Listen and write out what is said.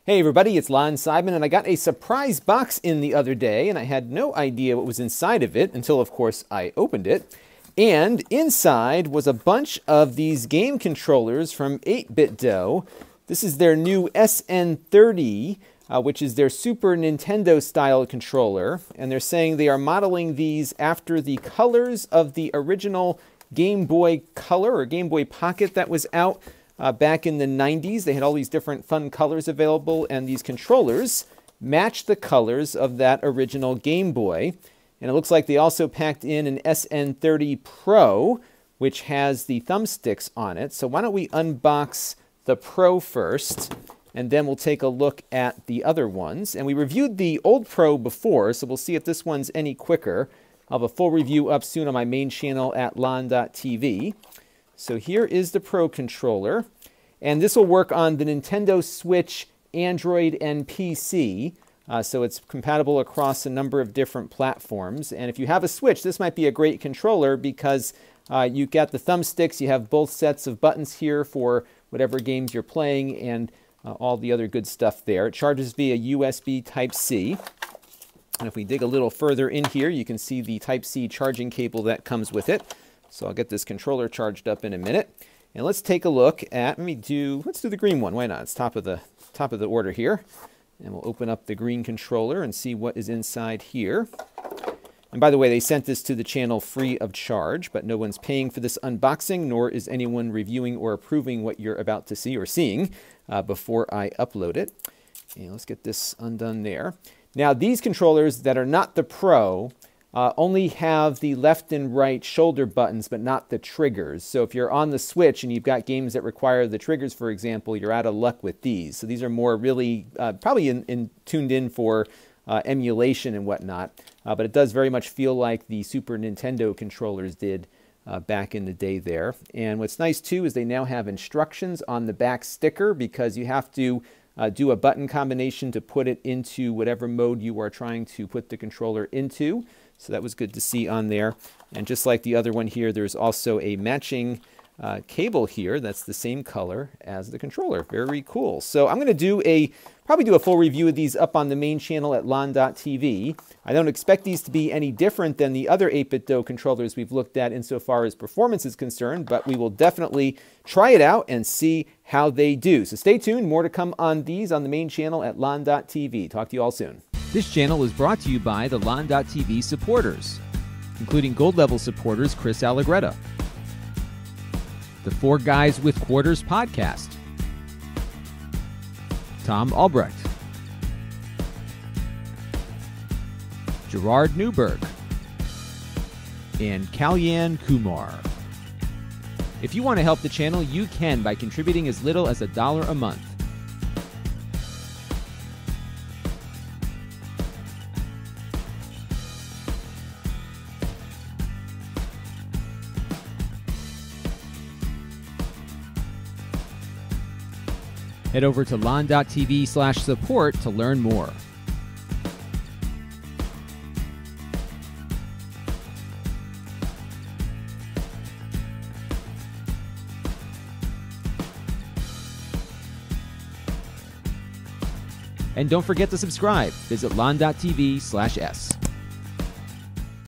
Hey everybody, it's Lon Simon, and I got a surprise box in the other day, and I had no idea what was inside of it until, of course, I opened it. And inside was a bunch of these game controllers from 8bitdo. This is their new SN30, which is their Super Nintendo style controller, and they're saying they are modeling these after the colors of the original Game Boy Color or Game Boy Pocket that was out back in the 90s. They had all these different fun colors available, and these controllers match the colors of that original Game Boy. And it looks like they also packed in an SN30 Pro, which has the thumbsticks on it. So why don't we unbox the Pro first, and then we'll take a look at the other ones. And we reviewed the old Pro before, so we'll see if this one's any quicker. I'll have a full review up soon on my main channel at lon.tv. So here is the Pro controller, and this will work on the Nintendo Switch, Android, and PC. So it's compatible across a number of different platforms. And if you have a Switch, this might be a great controller because you got the thumbsticks, you have both sets of buttons here for whatever games you're playing, and all the other good stuff there. It charges via USB Type-C. And if we dig a little further in here, you can see the Type-C charging cable that comes with it. So I'll get this controller charged up in a minute. And let's take a look at, let's do the green one. Why not? It's top of the order here. And we'll open up the green controller and see what is inside here. And by the way, they sent this to the channel free of charge, but no one's paying for this unboxing, nor is anyone reviewing or approving what you're about to see or seeing before I upload it. And let's get this undone there. Now, these controllers that are not the Pro only have the left and right shoulder buttons, but not the triggers. So if you're on the Switch and you've got games that require the triggers, for example, you're out of luck with these. So these are more really probably tuned in for emulation and whatnot. But it does very much feel like the Super Nintendo controllers did back in the day there. And what's nice too is they now have instructions on the back sticker, because you have to do a button combination to put it into whatever mode you are trying to put the controller into. So that was good to see on there. And just like the other one here, there's also a matching cable here that's the same color as the controller. Very cool. So I'm going to probably do a full review of these up on the main channel at lon.tv. I don't expect these to be any different than the other 8bitdo controllers we've looked at insofar as performance is concerned, but we will definitely try it out and see how they do. So stay tuned. More to come on these on the main channel at lon.tv. Talk to you all soon. This channel is brought to you by the lon.tv supporters, including gold level supporters Chris Allegretta, the Four Guys with Quarters podcast, Tom Albrecht, Gerard Newberg, and Kalyan Kumar. If you want to help the channel, you can by contributing as little as $1 a month. Head over to lon.tv/support to learn more. And don't forget to subscribe. Visit lon.tv/s.